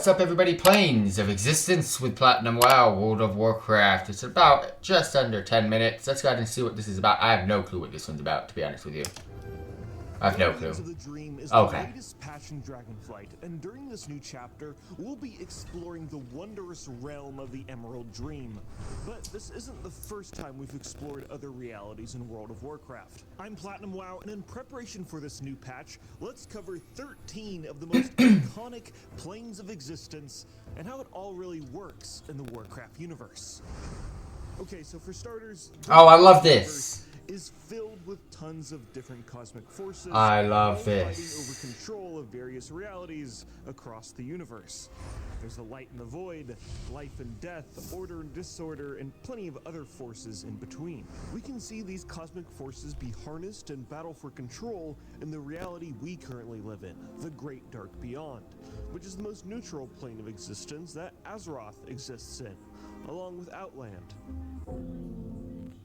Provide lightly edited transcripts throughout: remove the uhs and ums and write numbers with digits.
What's up everybody, Planes of Existence with Platinum WoW, World of Warcraft. It's about just under 10 minutes. Let's go ahead and see what this is about. I have no clue what this one's about, to be honest with you. I have no clue. Of the Dream is Okay. the latest patch in Dragonflight, and during this new chapter, we'll be exploring the wondrous realm of the Emerald Dream. But this isn't the first time we've explored other realities in World of Warcraft. I'm Platinum WoW, and in preparation for this new patch, let's cover 13 of the most iconic planes of existence and how it all really works in the Warcraft universe. Okay, so for starters, Oh, I love this. Is filled with tons of different cosmic forces. I love all this. fighting over control of various realities across the universe. There's the light and the void, life and death, order and disorder, and plenty of other forces in between. We can see these cosmic forces be harnessed and battle for control in the reality we currently live in, the Great Dark Beyond, which is the most neutral plane of existence that Azeroth exists in, along with Outland.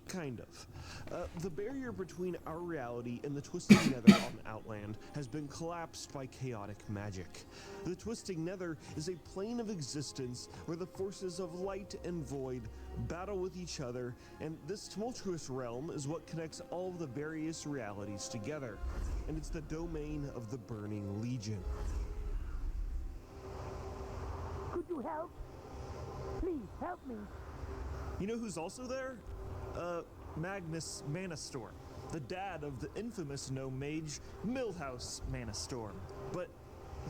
Kind of. The barrier between our reality and the Twisting Nether on Outland has been collapsed by chaotic magic. The Twisting Nether is a plane of existence where the forces of light and void battle with each other, and this tumultuous realm is what connects all of the various realities together, and it's the domain of the Burning Legion. Could you help? Please help me. You know who's also there? Magnus Manastorm, the dad of the infamous gnome mage Millhouse Manastorm. But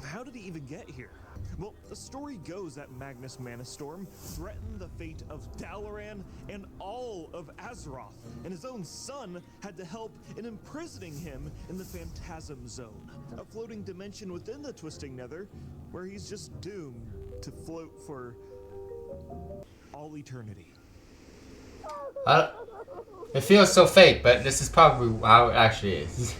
how did he even get here? Well, the story goes that Magnus Manastorm threatened the fate of Dalaran and all of Azeroth, and his own son had to help in imprisoning him in the Phantasm Zone, a floating dimension within the Twisting Nether, where he's just doomed to float for all eternity. It feels so fake, but this is probably how it actually is.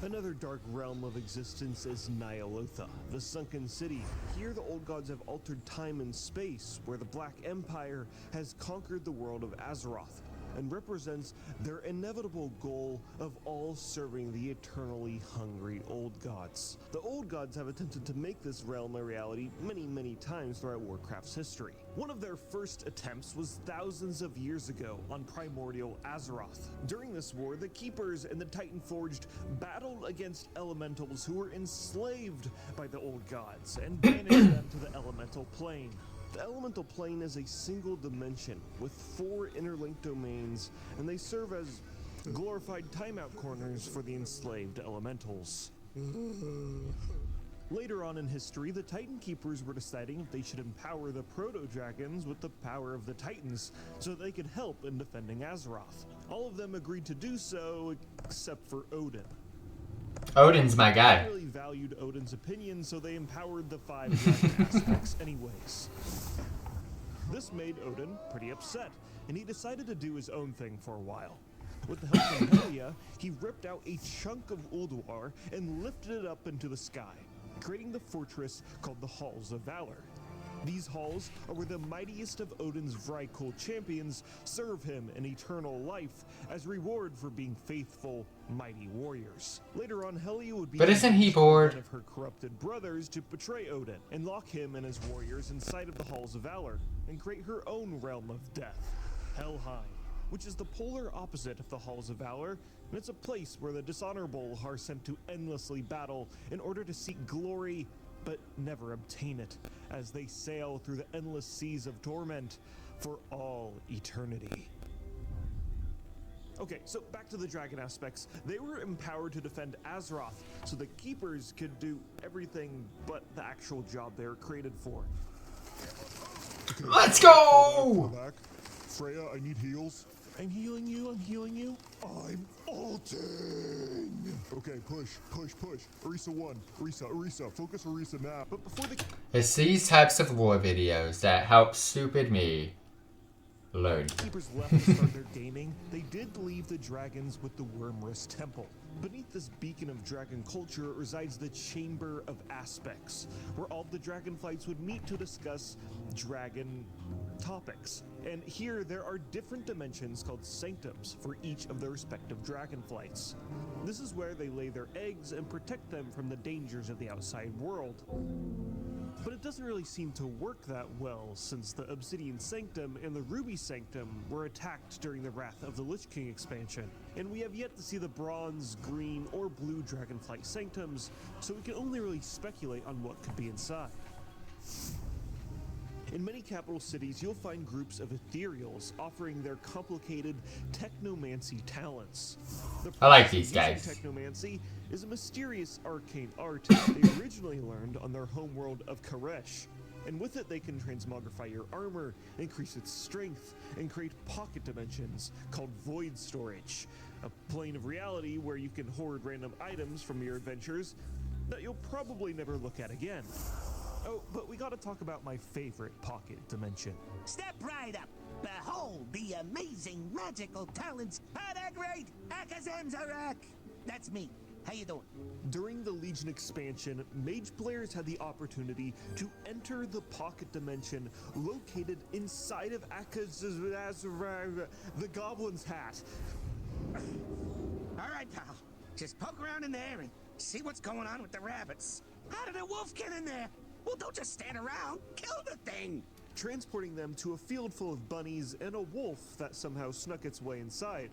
Another dark realm of existence is Nyalotha, the sunken city. Here the old gods have altered time and space, where the Black Empire has conquered the world of Azeroth, and represents their inevitable goal of all serving the eternally hungry old gods. The old gods have attempted to make this realm a reality many times throughout Warcraft's history. One of their first attempts was thousands of years ago on primordial Azeroth. During this war, the Keepers and the Titanforged battled against elementals who were enslaved by the old gods and banished them to the elemental plane. The elemental plane is a single dimension with 4 interlinked domains, and they serve as glorified timeout corners for the enslaved elementals. Later on in history, the Titan Keepers were deciding if they should empower the proto-dragons with the power of the Titans so they could help in defending Azeroth. All of them agreed to do so, except for Odin. Odin's my guy. They really valued Odin's opinion, so they empowered the 5 dragon aspects anyways. This made Odin pretty upset, and he decided to do his own thing for a while. With the help of Helia, he ripped out a chunk of Ulduar and lifted it up into the sky, creating the fortress called the Halls of Valor. These halls are where the mightiest of Odin's Vrykul champions serve him in eternal life as reward for being faithful, mighty warriors. Later on, Helia would be But isn't he bored? one of her corrupted brothers to betray Odin and lock him and his warriors inside of the Halls of Valor and create her own realm of death, Helheim, which is the polar opposite of the Halls of Valor, and it's a place where the dishonorable are sent to endlessly battle in order to seek glory but never obtain it, as they sail through the endless seas of torment for all eternity. Okay, so back to the dragon aspects. They were empowered to defend Azeroth, so the Keepers could do everything but the actual job they were created for. Okay, let's go! Back. Freya, I need heals. I'm healing you, I'm healing you. I'm ulting! Okay, push. Orisa 1. Orisa. Focus Orisa now. But before the It's these types of war videos that help stupid me learn. Keepers left to start their gaming, they did leave the dragons with the Wormrest Temple. Beneath this beacon of dragon culture resides the Chamber of Aspects, where all the dragonflights would meet to discuss dragon topics. And here there are different dimensions called sanctums for each of their respective dragonflights. This is where they lay their eggs and protect them from the dangers of the outside world. But it doesn't really seem to work that well, since the Obsidian Sanctum and the Ruby Sanctum were attacked during the Wrath of the Lich King expansion. And we have yet to see the Bronze, Green, or Blue Dragonflight Sanctums, so we can only really speculate on what could be inside. In many capital cities, you'll find groups of ethereals offering their complicated technomancy talents. I like these guys. Technomancy is a mysterious arcane art they originally learned on their homeworld of Karesh. And with it, they can transmogrify your armor, increase its strength, and create pocket dimensions called void storage, a plane of reality where you can hoard random items from your adventures that you'll probably never look at again. Oh, but we gotta talk about my favorite pocket dimension. Step right up. Behold the amazing magical talents of the great Akazemzarak. That's me. How you doing? During the Legion expansion, mage players had the opportunity to enter the pocket dimension located inside of the Goblin's Hat. All right, pal. Just poke around in there and see what's going on with the rabbits. How did a wolf get in there? Well, don't just stand around. Kill the thing. Transporting them to a field full of bunnies and a wolf that somehow snuck its way inside.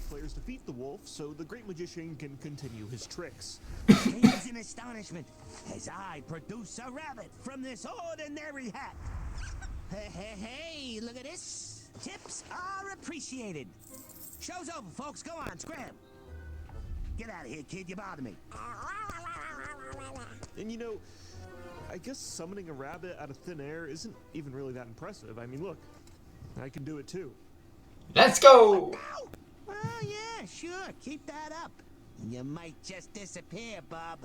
Players defeat the wolf so the great magician can continue his tricks. Gaze in astonishment as I produce a rabbit from this ordinary hat. Hey, look at this. Tips are appreciated. Show's over, folks. Go on, scram. Get out of here, kid. You bother me. And you know, I guess summoning a rabbit out of thin air isn't even really that impressive. I mean, look, I can do it too. Let's go! Well, yeah, sure. Keep that up. You might just disappear, bub.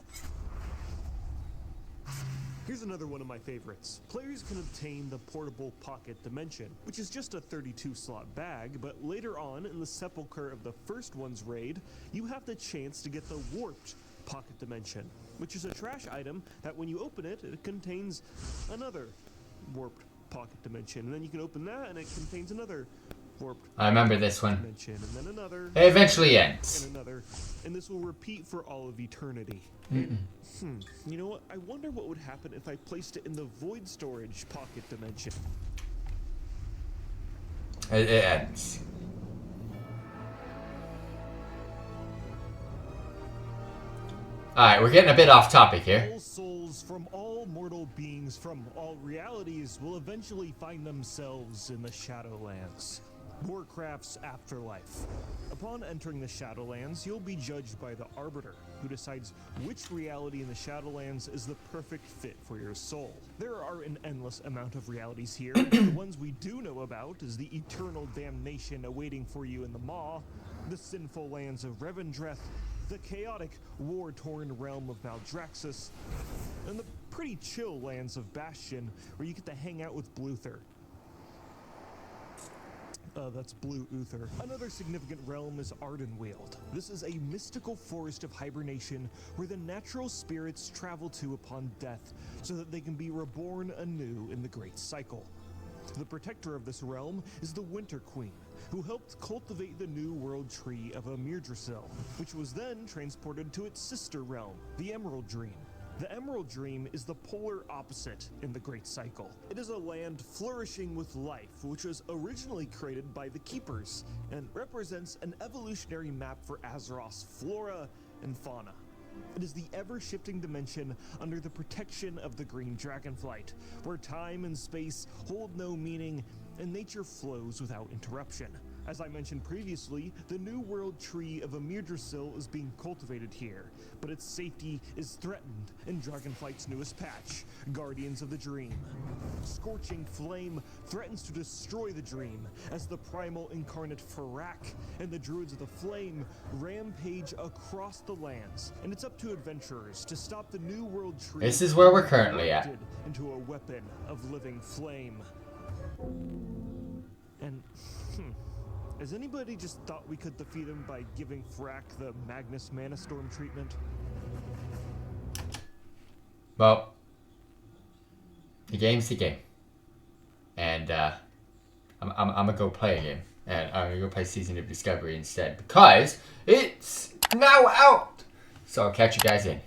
Here's another one of my favorites. Players can obtain the portable pocket dimension, which is just a 32-slot bag, but later on in the Sepulchre of the First One's raid, you have the chance to get the warped pocket dimension, which is a trash item that when you open it, it contains another warped pocket dimension. And then you can open that and it contains another warped I remember this one. dimension, and then another. It eventually ends. And another. And this will repeat for all of eternity. You know what? I wonder what would happen if I placed it in the void storage pocket dimension. It ends. Alright, we're getting a bit off topic here. All souls from all mortal beings from all realities will eventually find themselves in the Shadowlands, Warcraft's afterlife. Upon entering the Shadowlands, you'll be judged by the Arbiter, who decides which reality in the Shadowlands is the perfect fit for your soul. There are an endless amount of realities here. The ones we do know about is the eternal damnation awaiting for you in the Maw, the sinful lands of Revendreth, the chaotic, war-torn realm of Maldraxxus, and the pretty chill lands of Bastion, where you get to hang out with Bluther. That's Blue Uther. Another significant realm is Ardenweald. This is a mystical forest of hibernation where the natural spirits travel to upon death so that they can be reborn anew in the Great Cycle. The protector of this realm is the Winter Queen, who helped cultivate the new world tree of Amirdrasil, which was then transported to its sister realm, the Emerald Dream. The Emerald Dream is the polar opposite in the Great Cycle. It is a land flourishing with life, which was originally created by the Keepers, and represents an evolutionary map for Azeroth's flora and fauna. It is the ever-shifting dimension under the protection of the Green Dragonflight, where time and space hold no meaning and nature flows without interruption. As I mentioned previously, the new world tree of Amirdrasil is being cultivated here, but its safety is threatened in Dragonflight's newest patch, Guardians of the Dream. Scorching flame threatens to destroy the dream as the primal incarnate Farak and the Druids of the Flame rampage across the lands, and it's up to adventurers to stop the new world tree. This is where we're currently at. Into a weapon of living flame. And has anybody just thought we could defeat him by giving Farak the Magnus Manastorm treatment? Well, the game's the game. And I'm gonna go play a game. And I'm gonna go play Season of Discovery instead, because it's now out! So I'll catch you guys in.